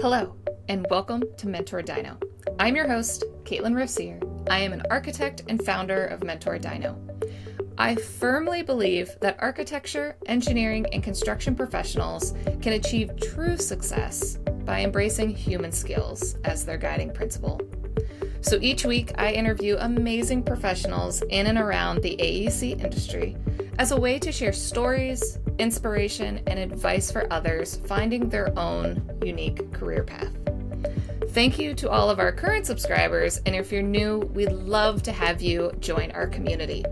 Hello, and welcome to mentorDINO. I'm your host, Caitlin Rossier. I am an architect and founder of mentorDINO. I firmly believe that architecture, engineering, and construction professionals can achieve true success by embracing human skills as their guiding principle. So each week, I interview amazing professionals in and around the AEC industry as a way to share stories, inspiration, and advice for others finding their own unique career path. Thank you to all of our current subscribers, and if you're new, we'd love to have you join our community.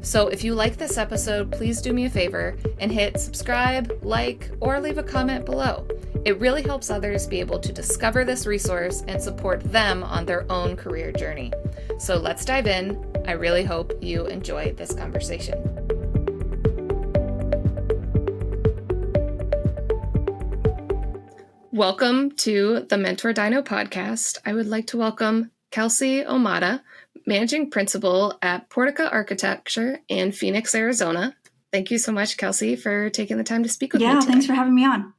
So if you like this episode, please do me a favor and hit subscribe, like, or leave a comment below. It really helps others be able to discover this resource and support them on their own career journey. So let's dive in. I really hope you enjoy this conversation. Welcome to the mentorDINO podcast. I would like to welcome Kelsey Ahumada, Managing Principal at Portica Architecture in Phoenix, Arizona. Thank you so much, Kelsey, for taking the time to speak with me today. Yeah, thanks for having me on.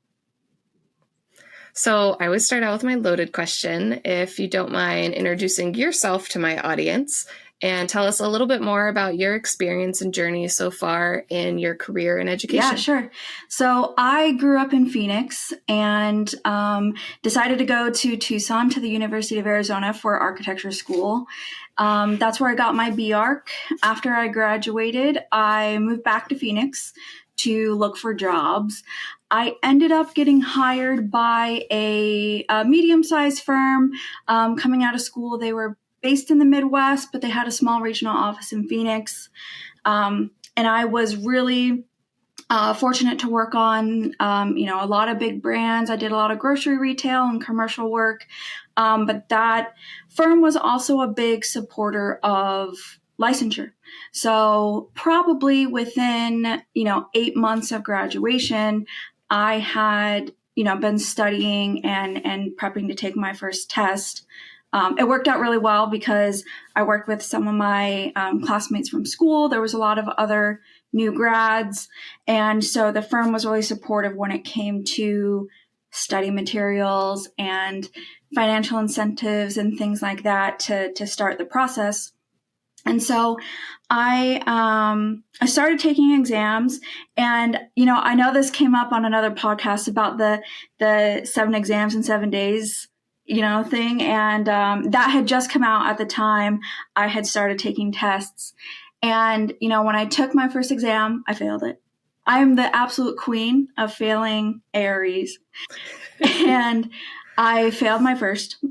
So I always start out with my loaded question. If you don't mind introducing yourself to my audience and tell us a little bit more about your experience and journey so far in your career and education. Yeah, sure. So I grew up in Phoenix and decided to go to Tucson to the University of Arizona for architecture school. That's where I got my BArch. After I graduated, I moved back to Phoenix to look for jobs. I ended up getting hired by a medium-sized firm coming out of school. They were based in the Midwest, but they had a small regional office in Phoenix. And I was really fortunate to work on, a lot of big brands. I did a lot of grocery retail and commercial work. But that firm was also a big supporter of licensure. So probably within, 8 months of graduation, I had, been studying and prepping to take my first test. It worked out really well because I worked with some of my classmates from school. There was a lot of other new grads. And so the firm was really supportive when it came to study materials and financial incentives and things like that to start the process. And so I started taking exams, and, I know this came up on another podcast about the 7 exams in 7 days, thing. And that had just come out at the time I had started taking tests. And, when I took my first exam, I failed it. I am the absolute queen of failing AREs. And I failed my first,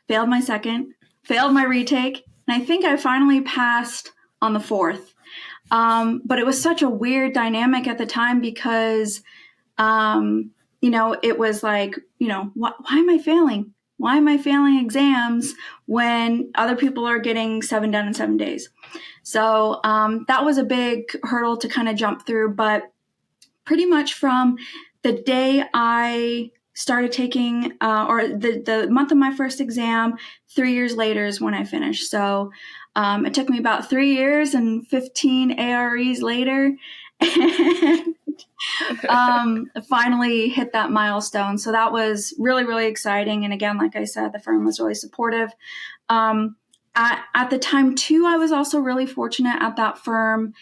failed my second, failed my retake. And I think I finally passed on the fourth. But it was such a weird dynamic at the time because, it was like, why am I failing? Why am I failing exams when other people are getting 7 done in 7 days? So that was a big hurdle to kind of jump through. But pretty much from the day I started taking, or the month of my first exam, 3 years later is when I finished. So it took me about 3 years and 15 AREs later. And finally hit that milestone. So that was really, really exciting. And again, like I said, the firm was really supportive. At the time too, I was also really fortunate at that firm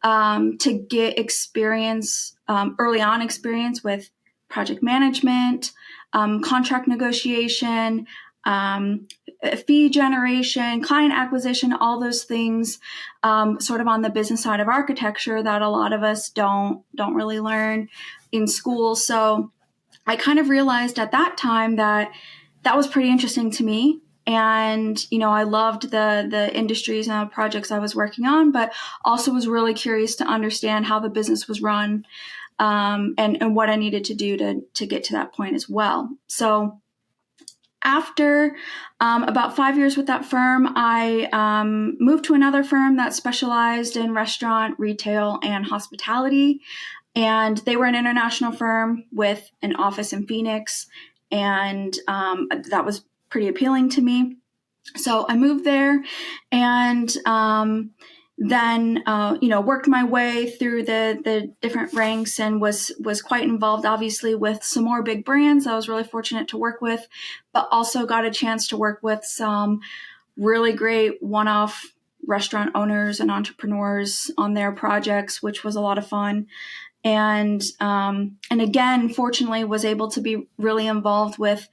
to get experience, early on experience with project management, contract negotiation, fee generation, client acquisition, all those things, sort of on the business side of architecture that a lot of us don't really learn in school. So I kind of realized at that time that was pretty interesting to me. And, I loved the industries and the projects I was working on, but also was really curious to understand how the business was run, and what I needed to do to get to that point as well. So after about 5 years with that firm, I moved to another firm that specialized in restaurant, retail, and hospitality. And they were an international firm with an office in Phoenix. And that was pretty appealing to me. So I moved there, and then worked my way through the different ranks and was quite involved, obviously, with some more big brands I was really fortunate to work with, but also got a chance to work with some really great one-off restaurant owners and entrepreneurs on their projects, which was a lot of fun. And again, fortunately, was able to be really involved with,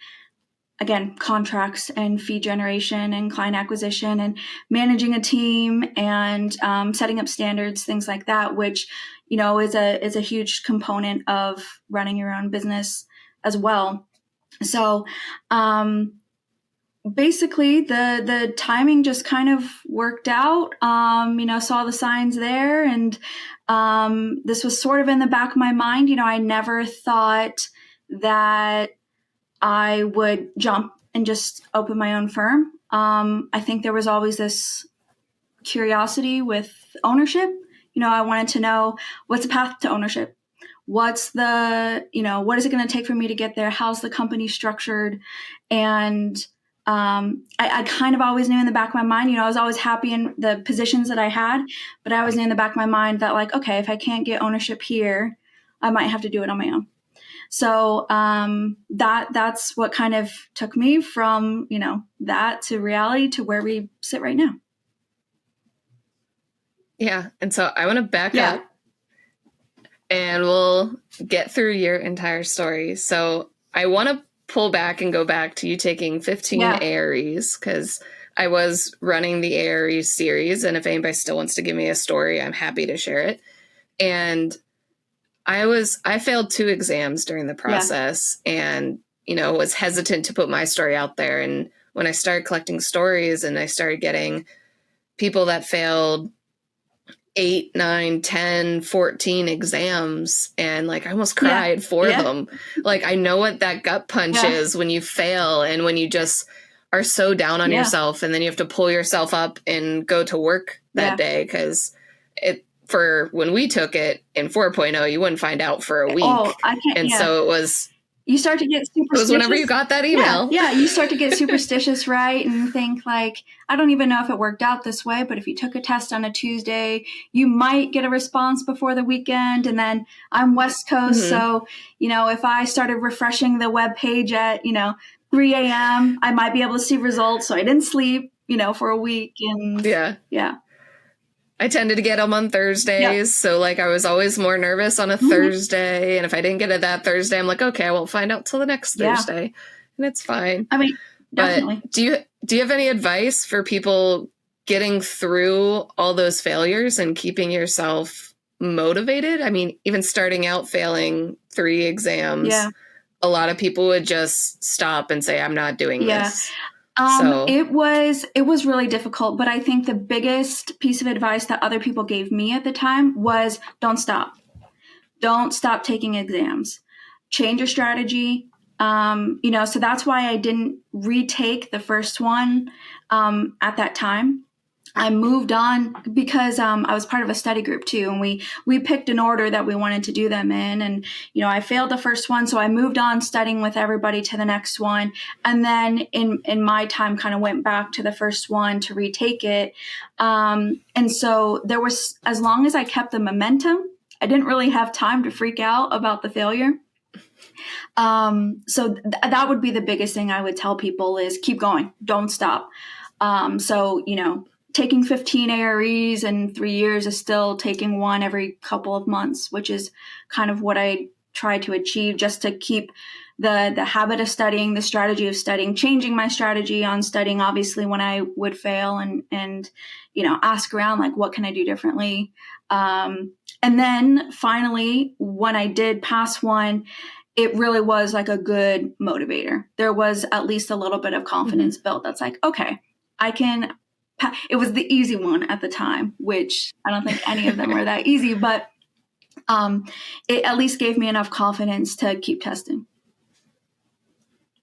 again, contracts and fee generation and client acquisition and managing a team and setting up standards, things like that, which, is a huge component of running your own business as well. So basically the timing just kind of worked out, saw the signs there, and this was sort of in the back of my mind. I never thought that I would jump and just open my own firm. I think there was always this curiosity with ownership. I wanted to know, what's the path to ownership? What's the, what is it going to take for me to get there? How's the company structured? And I kind of always knew in the back of my mind, I was always happy in the positions that I had, but I always knew in the back of my mind that, like, okay, if I can't get ownership here, I might have to do it on my own. So that's what kind of took me from, that to reality to where we sit right now. Yeah. And so I want to back up and we'll get through your entire story. So I want to pull back and go back to you taking 15 AREs, because I was running the ARE series. And if anybody still wants to give me a story, I'm happy to share it. And I failed 2 exams during the process and, was hesitant to put my story out there. And when I started collecting stories and I started getting people that failed 8, 9, 10, 14 exams, and like I almost cried for them. Like, I know what that gut punch is when you fail and when you just are so down on yourself, and then you have to pull yourself up and go to work that day, because for when we took it in 4.0, you wouldn't find out for a week. Oh, I can't. And so it was. You start to get superstitious. It was whenever you got that email. Yeah, you start to get superstitious, right? And think like, I don't even know if it worked out this way, but if you took a test on a Tuesday, you might get a response before the weekend. And then I'm West Coast. So, if I started refreshing the web page at, 3 a.m., I might be able to see results. So I didn't sleep, for a week. And yeah. I tended to get them on Thursdays. So like I was always more nervous on a Thursday. And if I didn't get it that Thursday, I'm like, okay, I won't find out till the next Thursday. And it's fine. I mean, definitely. But do you have any advice for people getting through all those failures and keeping yourself motivated? I mean, even starting out failing 3 exams, a lot of people would just stop and say, I'm not doing this. It was really difficult, but I think the biggest piece of advice that other people gave me at the time was, don't stop. Don't stop taking exams. Change your strategy. So that's why I didn't retake the first one at that time. I moved on because I was part of a study group too, and we picked an order that we wanted to do them in. And I failed the first one, so I moved on studying with everybody to the next one. And then in my time, kind of went back to the first one to retake it. And so there was, as long as I kept the momentum, I didn't really have time to freak out about the failure. So that would be the biggest thing I would tell people is keep going, don't stop. Taking 15 AREs in 3 years is still taking one every couple of months, which is kind of what I try to achieve, just to keep the habit of studying, the strategy of studying, changing my strategy on studying, obviously, when I would fail and ask around, like, what can I do differently? And then finally, when I did pass one, it really was like a good motivator. There was at least a little bit of confidence built. That's like, okay, I can. It was the easy one at the time, which I don't think any of them were that easy, but it at least gave me enough confidence to keep testing.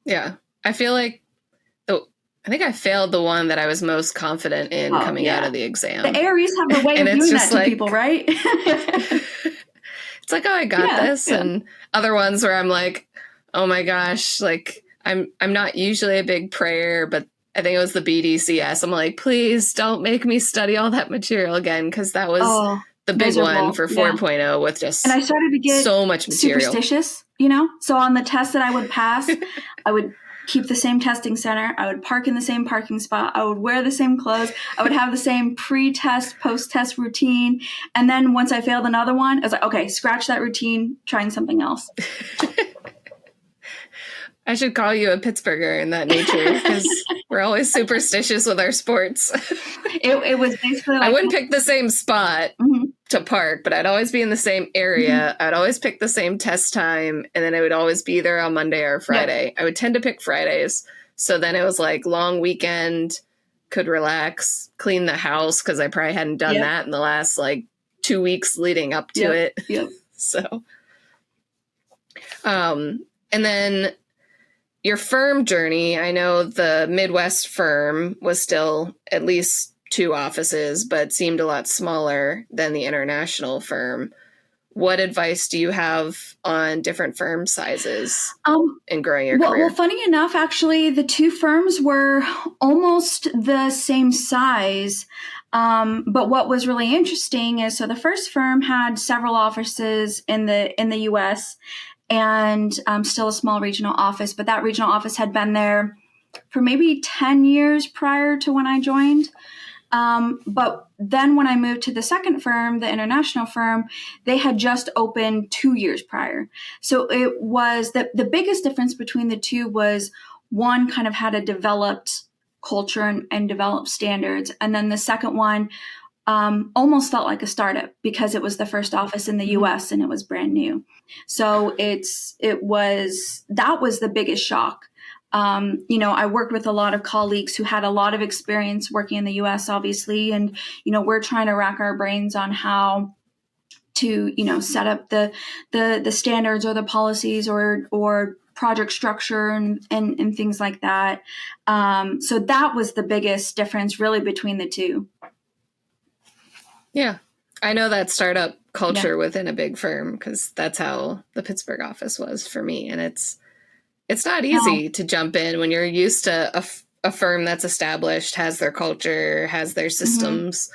Yeah. I feel like I think I failed the one that I was most confident in coming out of the exam. The AREs have a way of doing that to people, right? It's like, oh, I got this. Yeah. And other ones where I'm like, oh my gosh, like I'm not usually a big prayer, but I think it was the BDCS. I'm like, please don't make me study all that material again, because that was the big miserable. one for 4.0 with just and I started to get so much material. Superstitious, So on the tests that I would pass, I would keep the same testing center. I would park in the same parking spot. I would wear the same clothes. I would have the same pre-test, post-test routine. And then once I failed another one, I was like, okay, scratch that routine, trying something else. I should call you a Pittsburgher in that nature, because we're always superstitious with our sports. It was basically like, I wouldn't pick the same spot to park, but I'd always be in the same area. I'd always pick the same test time, and then it would always be either on Monday or Friday. Yep. I would tend to pick Fridays. So then it was like long weekend, could relax, clean the house, because I probably hadn't done that in the last 2 weeks leading up to it. Yep. So, and then your firm journey, I know the Midwest firm was still at least 2 offices, but seemed a lot smaller than the international firm. What advice do you have on different firm sizes in growing your career? Well, funny enough, actually, the 2 firms were almost the same size. But what was really interesting is, so the first firm had several offices in the U.S., and still a small regional office, but that regional office had been there for maybe 10 years prior to when I joined. But then when I moved to the second firm, the international firm, they had just opened 2 years prior. So it was the biggest difference between the two was one kind of had a developed culture and developed standards. And then the second one almost felt like a startup, because it was the first office in the U.S. and it was brand new. So that was the biggest shock. I worked with a lot of colleagues who had a lot of experience working in the U.S., obviously, and we're trying to rack our brains on how to set up the standards or the policies or project structure and things like that. So that was the biggest difference really between the two. Yeah. I know that startup culture within a big firm, because that's how the Pittsburgh office was for me. And it's not easy to jump in when you're used to a firm that's established, has their culture, has their systems.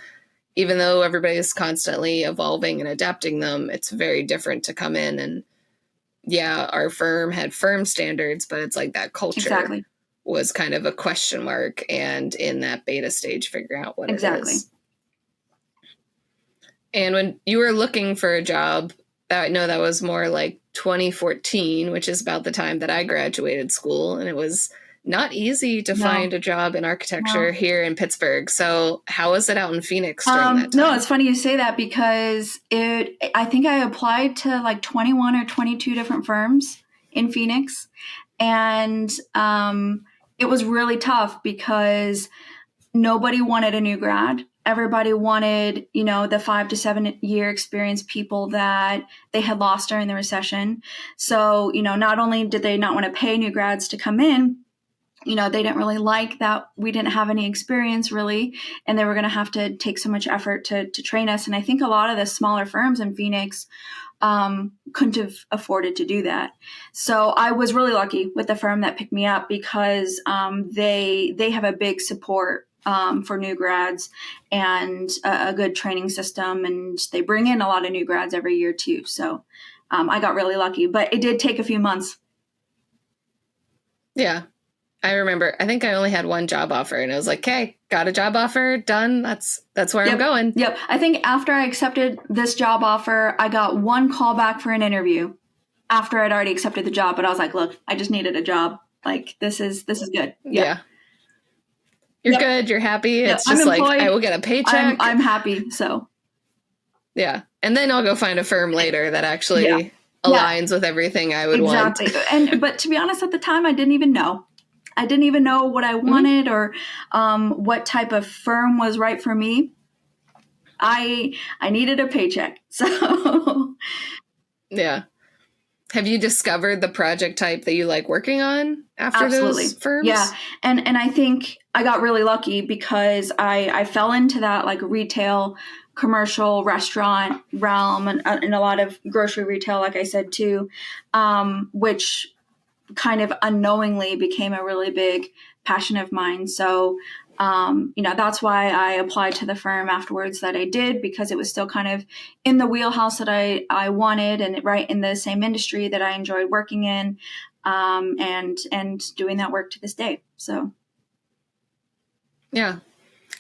Even though everybody's constantly evolving and adapting them, it's very different to come in and, our firm had firm standards, but it's like that culture was kind of a question mark, and in that beta stage, figuring out what it is. And when you were looking for a job, I know that was more like 2014, which is about the time that I graduated school. And it was not easy to find a job in architecture here in Pittsburgh. So how was it out in Phoenix during that time? No, it's funny you say that, because I think I applied to 21 or 22 different firms in Phoenix. And it was really tough because nobody wanted a new grad. Everybody wanted, the 5 to 7 year experienced people that they had lost during the recession. So, not only did they not want to pay new grads to come in, they didn't really like that we didn't have any experience really, and they were going to have to take so much effort to train us. And I think a lot of the smaller firms in Phoenix couldn't have afforded to do that. So I was really lucky with the firm that picked me up, because they have a big support for new grads and a good training system. And they bring in a lot of new grads every year too. So I got really lucky, but it did take a few months. Yeah. I remember, I think I only had one job offer, and it was like, okay, got a job offer, done. That's where I'm going. Yep. I think after I accepted this job offer, I got one call back for an interview after I'd already accepted the job. But I was like, look, I just needed a job. Like, this is good. Yeah. You're good. You're happy. It's just like, I will get a paycheck. I'm happy. So. Yeah. And then I'll go find a firm later that actually aligns with everything I would want. But to be honest, at the time, I didn't even know. I didn't even know what I wanted or what type of firm was right for me. I needed a paycheck. So. Yeah. Have you discovered the project type that you like working on after those firms? Yeah. And I think I got really lucky because I fell into that like retail, commercial, restaurant realm and a lot of grocery retail, like I said, too, which kind of unknowingly became a really big passion of mine. So, that's why I applied to the firm afterwards that I did, because it was still kind of in the wheelhouse that I wanted, and right in the same industry that I enjoyed working in, and doing that work to this day. So. Yeah.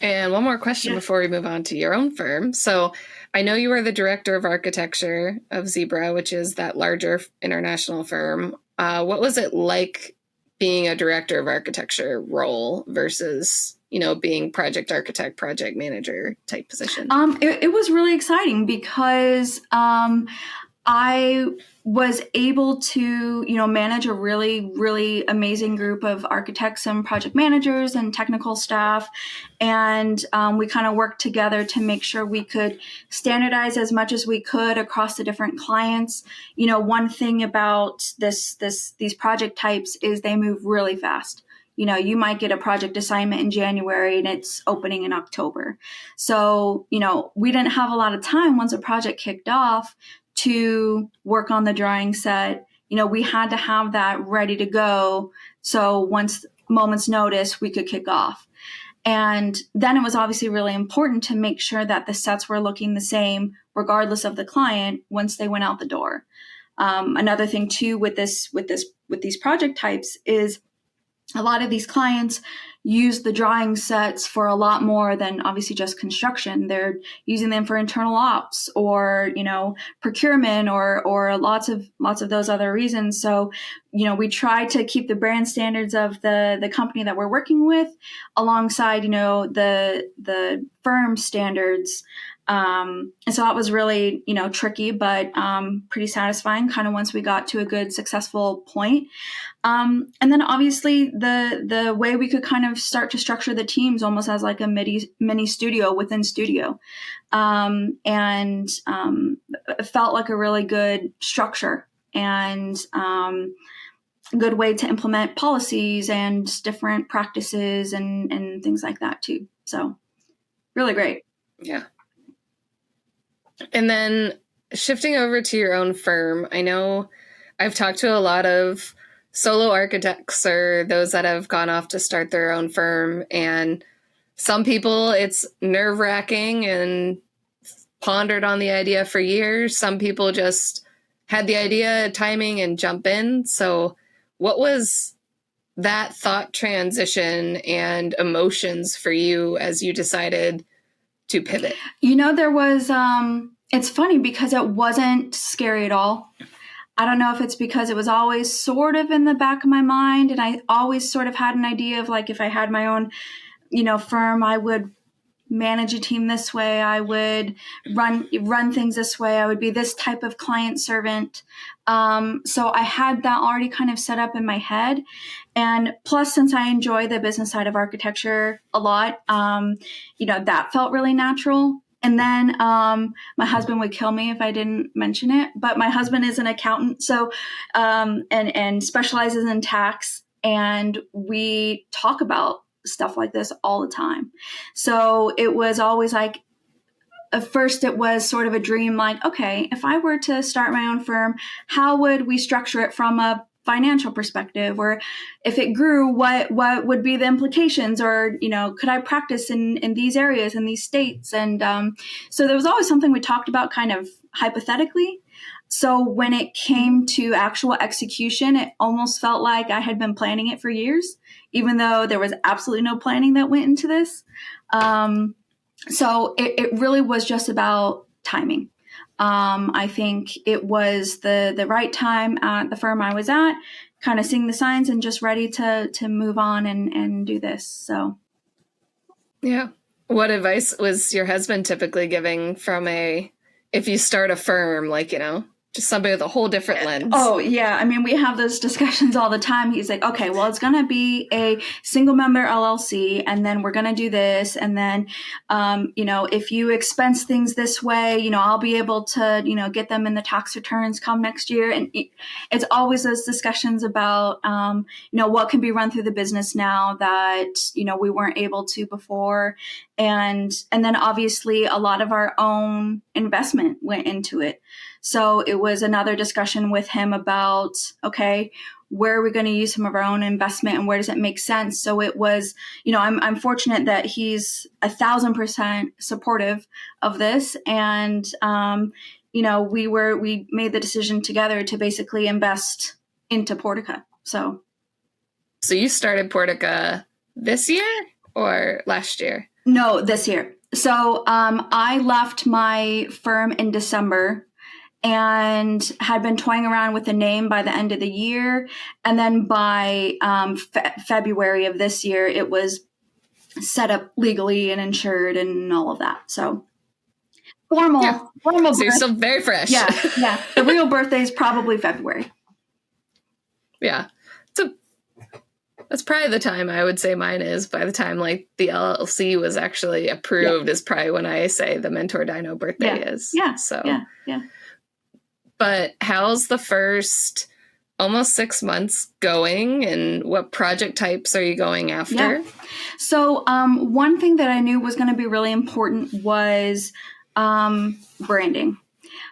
And one more question before we move on to your own firm. So I know you are the director of architecture of Zebra, which is that larger international firm. What was it like being a director of architecture role versus, being project architect, project manager type position? It was really exciting because I was able to, manage a really, really amazing group of architects and project managers and technical staff. And we kind of worked together to make sure we could standardize as much as we could across the different clients. One thing about these project types is they move really fast. You might get a project assignment in January and it's opening in October. So, we didn't have a lot of time once a project kicked off to work on the drawing set. We had to have that ready to go. So once moment's notice, we could kick off. And then it was obviously really important to make sure that the sets were looking the same, regardless of the client, once they went out the door. Another thing too with these project types is a lot of these clients use the drawing sets for a lot more than obviously just construction. They're using them for internal ops or, procurement or lots of those other reasons. So, we try to keep the brand standards of the company that we're working with alongside, the firm standards. And so that was really, tricky, but pretty satisfying kind of once we got to a good, successful point. And then obviously the way we could kind of start to structure the teams almost as like a mini studio within studio. And it felt like a really good structure and a good way to implement policies and different practices and things like that too. So really great. Yeah. And then shifting over to your own firm, I know I've talked to a lot of solo architects or those that have gone off to start their own firm. And some people, it's nerve-wracking and pondered on the idea for years. Some people just had the idea, timing, and jump in. So what was that thought transition and emotions for you as you decided to pivot? There was, it's funny because it wasn't scary at all. I don't know if it's because it was always sort of in the back of my mind, and I always sort of had an idea of like, if I had my own, firm, I would manage a team this way. I would run things this way. I would be this type of client servant. So I had that already kind of set up in my head. And plus, since I enjoy the business side of architecture a lot, that felt really natural. And then my husband would kill me if I didn't mention it. But my husband is an accountant, so and specializes in tax. And we talk about stuff like this all the time. So it was always like, at first it was sort of a dream, like, okay, if I were to start my own firm, how would we structure it from a financial perspective? Or if it grew, what would be the implications? Or, could I practice in these areas, in these states? And so there was always something we talked about kind of hypothetically. So when it came to actual execution, it almost felt like I had been planning it for years, even though there was absolutely no planning that went into this. So it really was just about timing. I think it was the right time at the firm I was at, kind of seeing the signs and just ready to move on and do this. So, yeah. What advice was your husband typically giving from if you start a firm, just somebody with a whole different lens? Oh, yeah. I mean, we have those discussions all the time. He's like, okay, well, it's going to be a single member LLC, and then we're going to do this. And then, if you expense things this way, I'll be able to, get them in the tax returns come next year. And it's always those discussions about, what can be run through the business now that, we weren't able to before. and then obviously a lot of our own investment went into it. So it was another discussion with him about, okay, where are we going to use some of our own investment and where does it make sense? So it was, I'm fortunate that he's 1,000% supportive of this. And, we made the decision together to basically invest into Portica. So you started Portica this year or last year? No, this year. So I left my firm in December and had been toying around with the name by the end of the year. And then by February of this year, it was set up legally and insured and all of that. So formal. So you're still very fresh. Yeah. The real birthday is probably February. Yeah. That's probably the time I would say mine is. By the time like the LLC was actually approved is probably when I say the mentorDINO birthday is. Yeah. So Yeah. But how's the first almost 6 months going, and what project types are you going after? Yeah. So one thing that I knew was going to be really important was branding.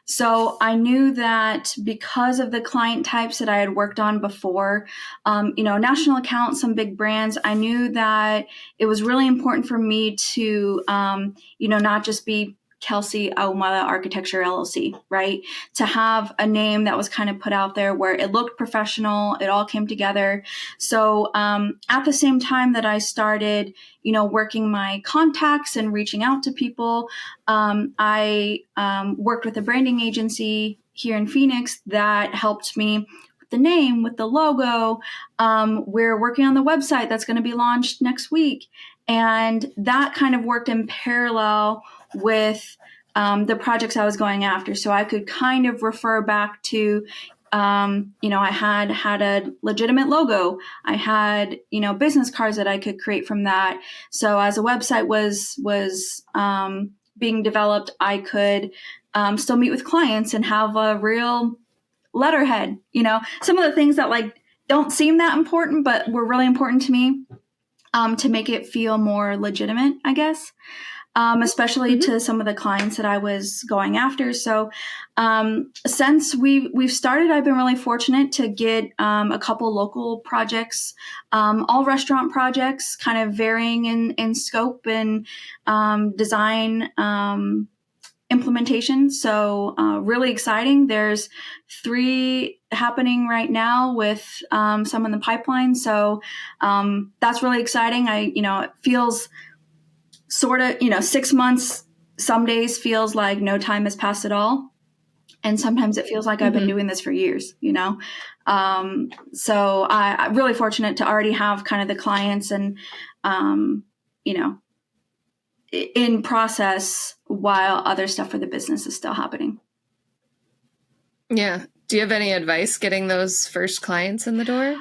So I knew that because of the client types that I had worked on before, national accounts, some big brands, I knew that it was really important for me to, not just be Kelsey Ahumada Architecture LLC, right? To have a name that was kind of put out there where it looked professional, it all came together. So at the same time that I started, working my contacts and reaching out to people, I worked with a branding agency here in Phoenix that helped me with the name, with the logo. We're working on the website that's going to be launched next week. And that kind of worked in parallel with the projects I was going after. So I could kind of refer back to, I had a legitimate logo. I had, business cards that I could create from that. So as a website was being developed, I could still meet with clients and have a real letterhead. Some of the things that like don't seem that important, but were really important to me to make it feel more legitimate, I guess. Especially to some of the clients that I was going after. So since we've started, I've been really fortunate to get a couple local projects, all restaurant projects, kind of varying in scope and design implementation. So really exciting. There's 3 happening right now with some in the pipeline. So that's really exciting. It feels sort of, 6 months, some days feels like no time has passed at all. And sometimes it feels like I've been doing this for years, So I'm really fortunate to already have kind of the clients and, in process while other stuff for the business is still happening. Yeah. Do you have any advice getting those first clients in the door?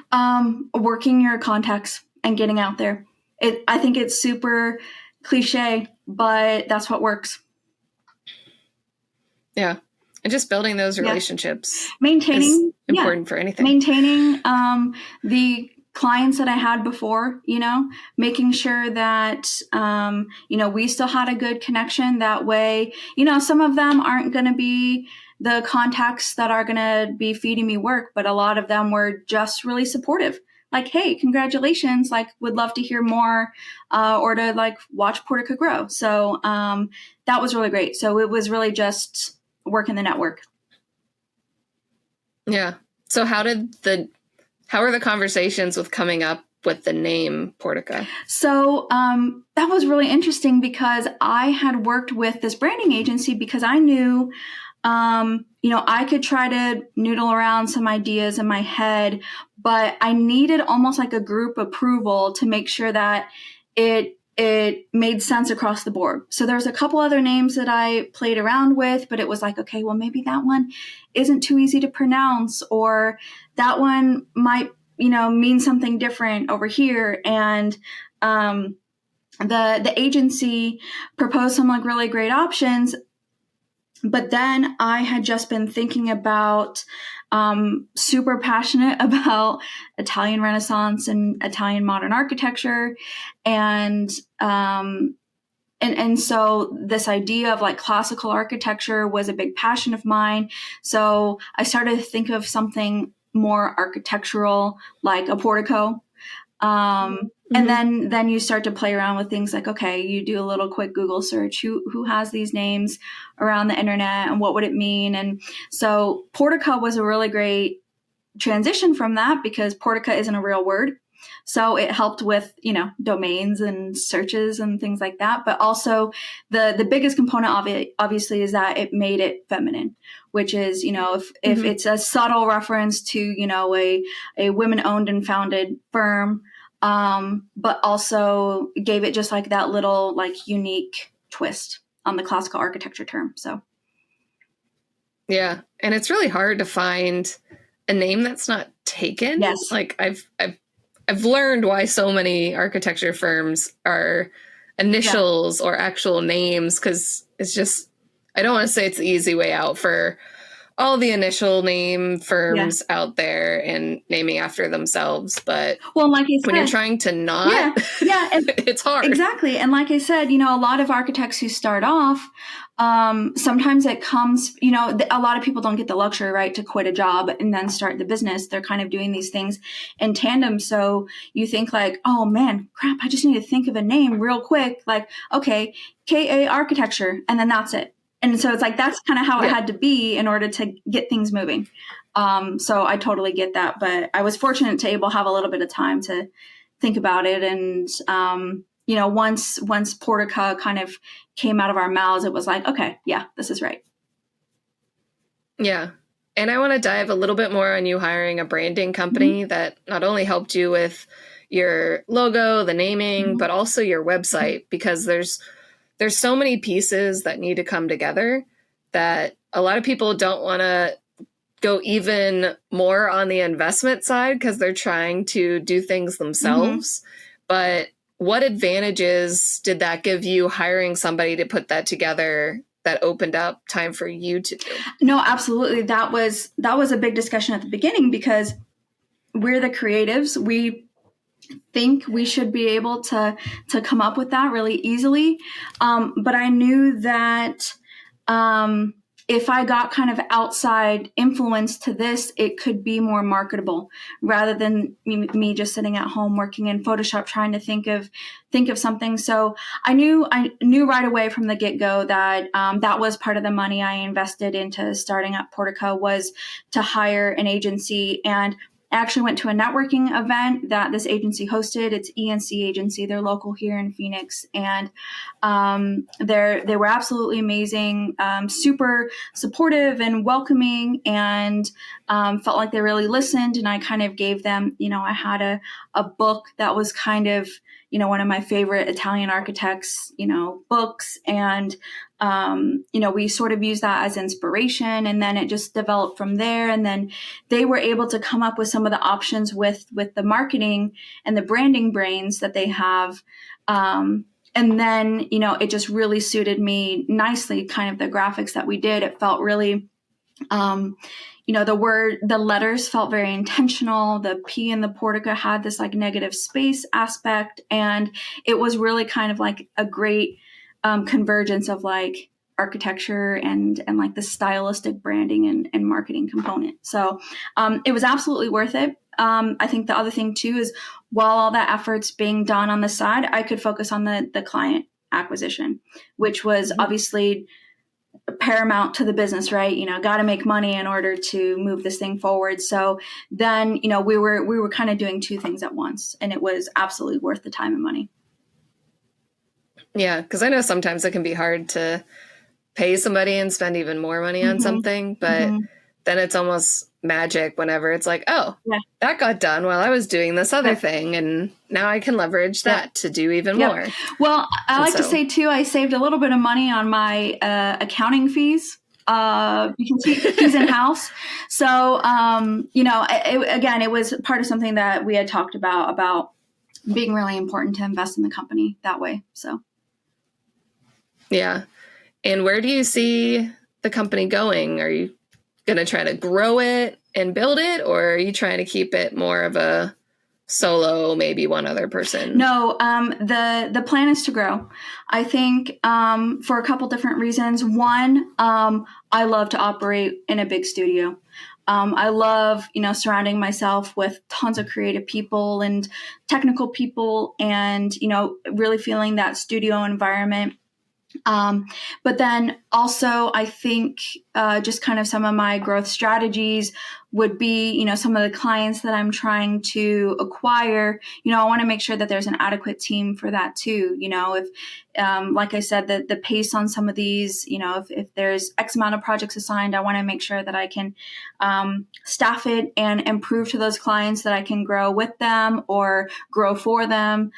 Working your contacts and getting out there. I think it's super cliche, but that's what works. Yeah. And just building those relationships. Maintaining is important for anything. Maintaining the clients that I had before, making sure that, we still had a good connection. That way, some of them aren't going to be the contacts that are going to be feeding me work, but a lot of them were just really supportive. Like, hey, congratulations, like, would love to hear more or to, like, watch Portica grow. So that was really great. So it was really just working the network. Yeah. So how are the conversations with coming up with the name Portica? So that was really interesting because I had worked with this branding agency because I knew I could try to noodle around some ideas in my head, but I needed almost like a group approval to make sure that it made sense across the board. So there's a couple other names that I played around with, but it was like, okay, well, maybe that one isn't too easy to pronounce, or that one might, mean something different over here. And the agency proposed some like really great options. But then I had just been thinking about, super passionate about Italian Renaissance and Italian modern architecture. And and so this idea of like classical architecture was a big passion of mine. So I started to think of something more architectural, like a portico. And then you start to play around with things like, okay, you do a little quick Google search, who has these names around the internet and what would it mean? And so Portica was a really great transition from that because Portica isn't a real word. So it helped with, domains and searches and things like that. But also the biggest component of it, obviously, is that it made it feminine, which is, if it's a subtle reference to, a women-owned and founded firm, but also gave it just like that little like unique twist on the classical architecture term. So. Yeah. And it's really hard to find a name that's not taken. Yes. Like I've learned why so many architecture firms are initials or actual names, because it's just, I don't want to say it's the easy way out for all the initial name firms out there and naming after themselves. But like I said, when you're trying to not, it's hard. Exactly. And like I said, a lot of architects who start off, sometimes it comes, a lot of people don't get the luxury, right, to quit a job and then start the business. They're kind of doing these things in tandem. So you think like, oh man, crap, I just need to think of a name real quick. Like, okay, KA Architecture. And then that's it. And so it's like, that's kind of how it had to be in order to get things moving. So I totally get that. But I was fortunate to able to have a little bit of time to think about it. And, once Portica kind of came out of our mouths, it was like, okay, yeah, this is right. Yeah. And I want to dive a little bit more on you hiring a branding company that not only helped you with your logo, the naming, but also your website, because there's so many pieces that need to come together that a lot of people don't want to go even more on the investment side because they're trying to do things themselves. But what advantages did that give you hiring somebody to put that together that opened up time for you to do? No, absolutely. That was a big discussion at the beginning because we're the creatives. We think we should be able to come up with that really easily. But I knew that if I got kind of outside influence to this, it could be more marketable rather than me just sitting at home working in Photoshop trying to think of something. So I knew right away from the get-go that that was part of the money I invested into starting up Portica, was to hire an agency. And I actually went to a networking event that this agency hosted. It's ENC Agency. They're local here in Phoenix. And they were absolutely amazing, super supportive and welcoming, and felt like they really listened. And I kind of gave them, I had a book that was kind of, one of my favorite Italian architects, books. And we sort of used that as inspiration, and then it just developed from there. And then they were able to come up with some of the options with the marketing and the branding brains that they have. And then, it just really suited me nicely, kind of the graphics that we did. It felt really, the letters felt very intentional. The P in the Portica had this like negative space aspect. And it was really kind of like a great convergence of like architecture and like the stylistic branding and marketing component. So it was absolutely worth it. I think the other thing too is while all that effort's being done on the side, I could focus on the client acquisition, which was obviously paramount to the business, right? Got to make money in order to move this thing forward. So then, we were kind of doing two things at once, and it was absolutely worth the time and money. Yeah, because I know sometimes it can be hard to pay somebody and spend even more money on something, but then it's almost magic whenever it's like, oh, that got done while I was doing this other thing, and now I can leverage that to do even more. Well, I like to say too, I saved a little bit of money on my accounting fees. Because he's in house. So, it was part of something that we had talked about being really important to invest in the company that way. So. Yeah. And where do you see the company going? Are you going to try to grow it and build it, or are you trying to keep it more of a solo, maybe one other person? No, the plan is to grow. I think for a couple different reasons. One, I love to operate in a big studio. I love, surrounding myself with tons of creative people and technical people, and really feeling that studio environment. But then also, I think just kind of some of my growth strategies would be, some of the clients that I'm trying to acquire. I want to make sure that there's an adequate team for that too. If, like I said, the pace on some of these, if there's X amount of projects assigned, I want to make sure that I can staff it and improve to those clients, that I can grow with them or grow for them.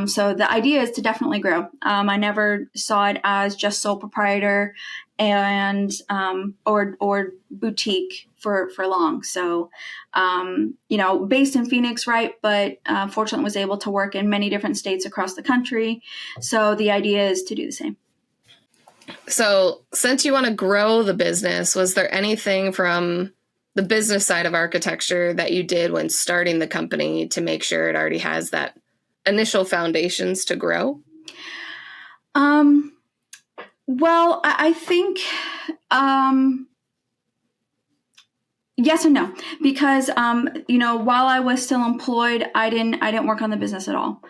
So the idea is to definitely grow. I never saw it as just sole proprietor and or boutique for long. So based in Phoenix, right? But fortunately was able to work in many different states across the country. So the idea is to do the same. So since you want to grow the business, was there anything from the business side of architecture that you did when starting the company to make sure it already has that initial foundations to grow? Well, I think yes and no, because while I was still employed, I didn't work on the business at all.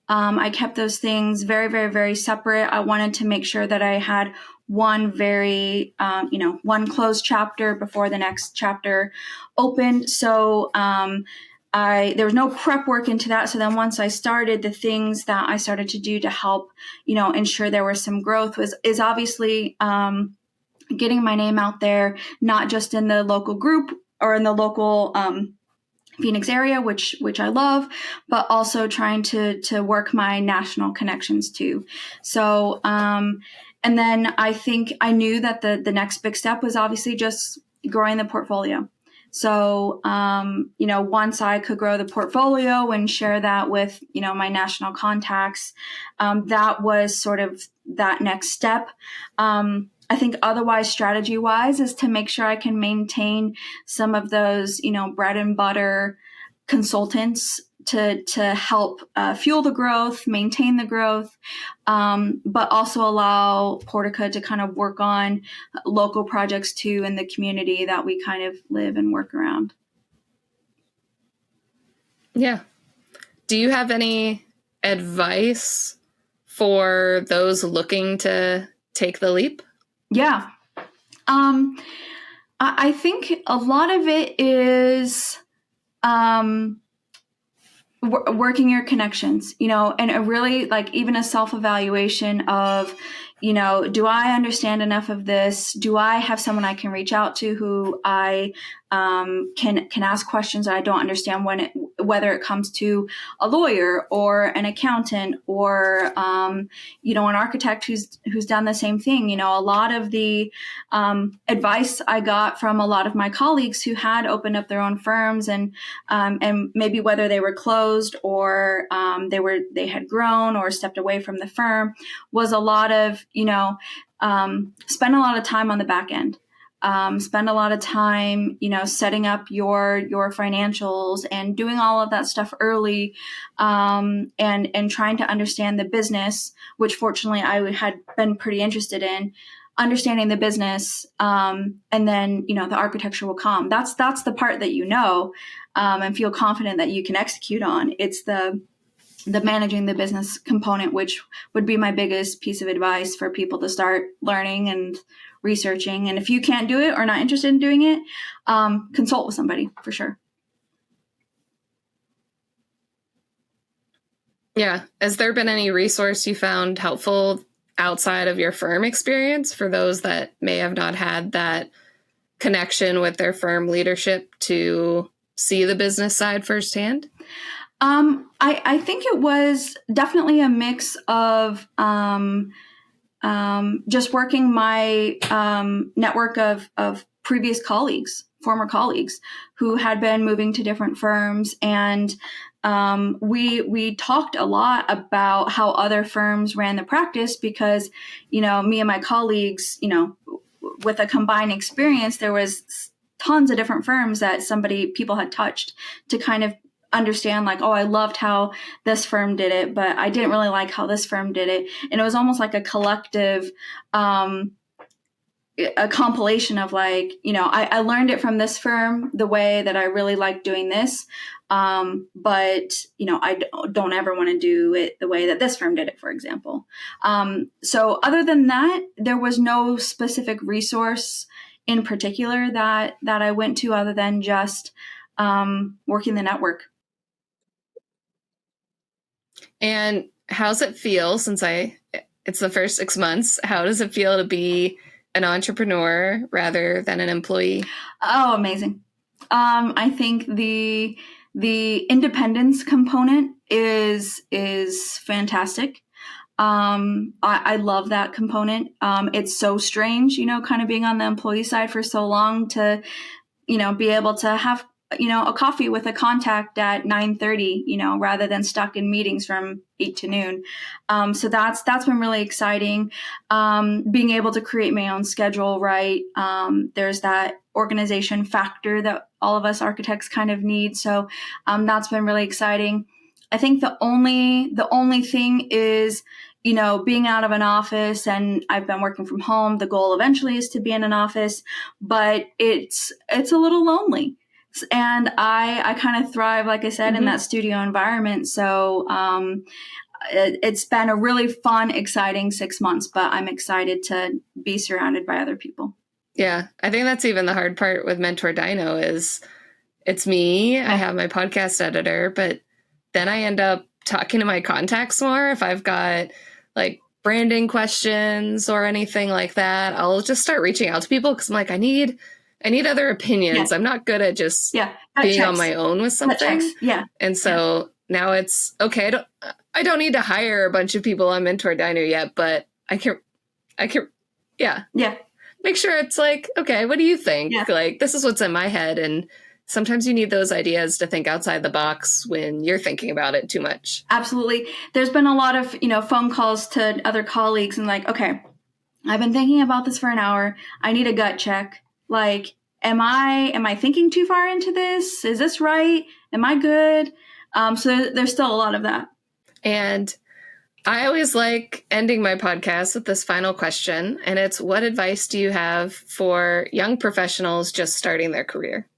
I kept those things very, very, very separate. I wanted to make sure that I had one very, one closed chapter before the next chapter opened. So there was no prep work into that. So then once I started, the things that I started to do to help, ensure there was some growth is obviously getting my name out there, not just in the local group or in the local Phoenix area, which I love, but also trying to work my national connections too. So, and then I think I knew that the next big step was obviously just growing the portfolio. So, once I could grow the portfolio and share that with, my national contacts, that was sort of that next step. I think otherwise, strategy wise, is to make sure I can maintain some of those, bread and butter consultants to help fuel the growth, maintain the growth, but also allow Portica to kind of work on local projects too in the community that we kind of live and work around. Yeah. Do you have any advice for those looking to take the leap? Yeah. I think a lot of it is working your connections, and a really even a self-evaluation of, do I understand enough of this? Do I have someone I can reach out to who I can ask questions that I don't understand whether it comes to a lawyer or an accountant or, an architect who's done the same thing. A lot of the advice I got from a lot of my colleagues who had opened up their own firms and maybe whether they were closed or they had grown or stepped away from the firm was a lot of, spend a lot of time on the back end. Spend a lot of time, setting up your financials and doing all of that stuff early, and trying to understand the business, which fortunately I had been pretty interested in, understanding the business, and then the architecture will come. That's the part that and feel confident that you can execute on. It's the managing the business component, which would be my biggest piece of advice for people to start learning and researching. And if you can't do it or not interested in doing it, consult with somebody for sure. Yeah. Has there been any resource you found helpful outside of your firm experience for those that may have not had that connection with their firm leadership to see the business side firsthand? I think it was definitely a mix of just working my network of previous colleagues, former colleagues who had been moving to different firms. And we talked a lot about how other firms ran the practice because, me and my colleagues, with a combined experience, there was tons of different firms that people had touched to kind of understand like, oh, I loved how this firm did it, but I didn't really like how this firm did it. And it was almost like a collective, a compilation of like, I learned it from this firm the way that I really like doing this. But, I don't ever want to do it the way that this firm did it, for example. So other than that, there was no specific resource in particular that I went to other than just working the network. And how's it feel it's the first 6 months? How does it feel to be an entrepreneur rather than an employee? Oh, amazing. I think the independence component is fantastic. I love that component. It's so strange, kind of being on the employee side for so long to, be able to have, a coffee with a contact at 9:30, rather than stuck in meetings from 8 to noon. So that's been really exciting. Being able to create my own schedule, right? There's that organization factor that all of us architects kind of need. So that's been really exciting. I think the only thing is, being out of an office, and I've been working from home. The goal eventually is to be in an office, but it's a little lonely. And I kind of thrive, like I said, in that studio environment. So it's been a really fun, exciting 6 months, but I'm excited to be surrounded by other people. Yeah, I think that's even the hard part with mentorDINO is it's me. I have my podcast editor, but then I end up talking to my contacts more. If I've got like branding questions or anything like that, I'll just start reaching out to people because I'm like, I need other opinions. I'm not good at just being on my own with something. Yeah. And so now it's okay. I don't need to hire a bunch of people on mentorDINO yet, but I can, make sure it's like, okay, what do you think? Yeah. Like, this is what's in my head. And sometimes you need those ideas to think outside the box when you're thinking about it too much. Absolutely. There's been a lot of, phone calls to other colleagues and like, okay, I've been thinking about this for an hour. I need a gut check. Like, am I thinking too far into this? Is this right? Am I good? So there's still a lot of that. And I always like ending my podcast with this final question. And it's, what advice do you have for young professionals just starting their career?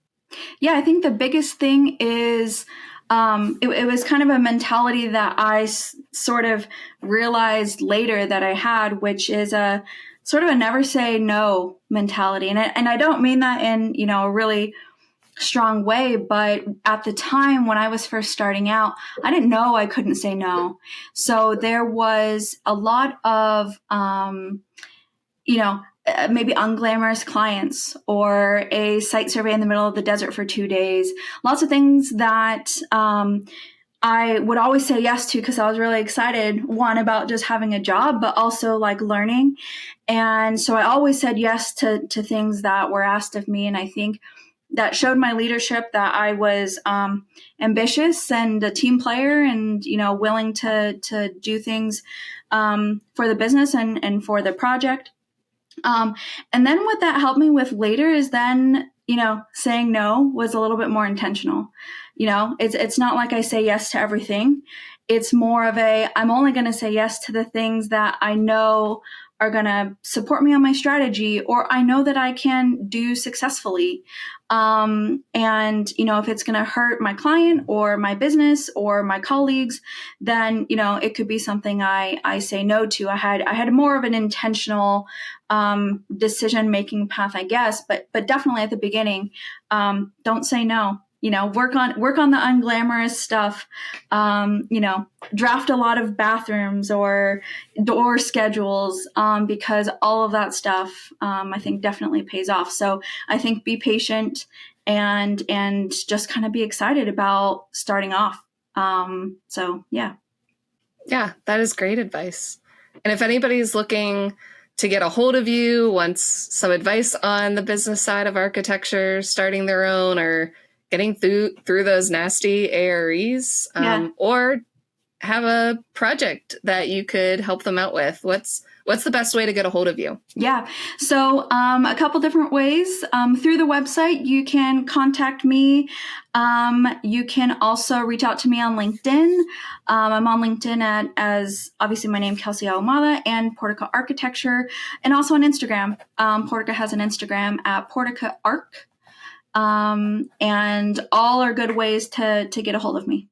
Yeah, I think the biggest thing is it was kind of a mentality that I sort of realized later that I had, which is a sort of a never say no mentality. And I don't mean that in, a really strong way, but at the time when I was first starting out, I didn't know I couldn't say no. So there was a lot of, maybe unglamorous clients or a site survey in the middle of the desert for 2 days. Lots of things that I would always say yes to because I was really excited, one, about just having a job, but also like learning. And so I always said yes to things that were asked of me. And I think that showed my leadership that I was ambitious and a team player and, willing to do things for the business and for the project. And then what that helped me with later is then, saying no was a little bit more intentional. It's not like I say yes to everything. It's more of I'm only going to say yes to the things that I know are going to support me on my strategy, or I know that I can do successfully. And, if it's going to hurt my client or my business or my colleagues, then, it could be something I say no to. I had more of an intentional decision-making path, I guess, but definitely at the beginning, don't say no. Work on the unglamorous stuff. Draft a lot of bathrooms or door schedules, because all of that stuff, I think definitely pays off. So I think be patient and just kind of be excited about starting off. Yeah, that is great advice. And if anybody's looking to get a hold of you, wants some advice on the business side of architecture, starting their own, or getting through those nasty AREs, or have a project that you could help them out with, what's What's the best way to get a hold of you? Yeah. So a couple different ways. Through the website, you can contact me. You can also reach out to me on LinkedIn. I'm on LinkedIn as obviously my name, Kelsey Ahumada, and Portica Architecture, and also on Instagram. Portica has an Instagram at Portica Arch. And all are good ways to get a hold of me.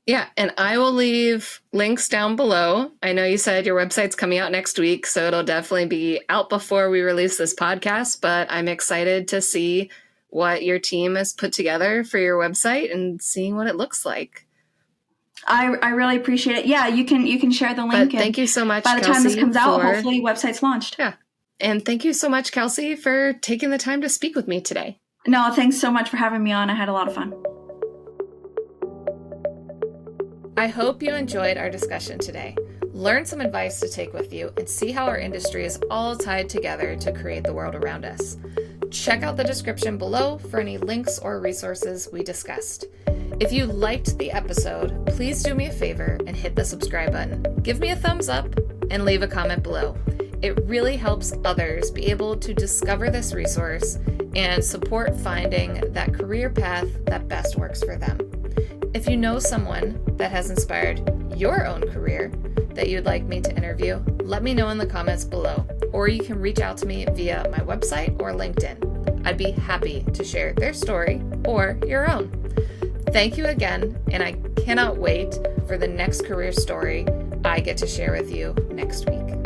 Yeah, and I will leave links down below. I know you said your website's coming out next week, so it'll definitely be out before we release this podcast, but I'm excited to see what your team has put together for your website and seeing what it looks like. I really appreciate it. Yeah, you can share the link. But thank you so much, by the Kelsey, time this comes out, hopefully website's launched. Yeah, and thank you so much, Kelsey, for taking the time to speak with me today. No, thanks so much for having me on. I had a lot of fun. I hope you enjoyed our discussion today. Learn some advice to take with you and see how our industry is all tied together to create the world around us. Check out the description below for any links or resources we discussed. If you liked the episode, please do me a favor and hit the subscribe button. Give me a thumbs up and leave a comment below. It really helps others be able to discover this resource and support finding that career path that best works for them. If you know someone that has inspired your own career that you'd like me to interview, let me know in the comments below, or you can reach out to me via my website or LinkedIn. I'd be happy to share their story or your own. Thank you again, and I cannot wait for the next career story I get to share with you next week.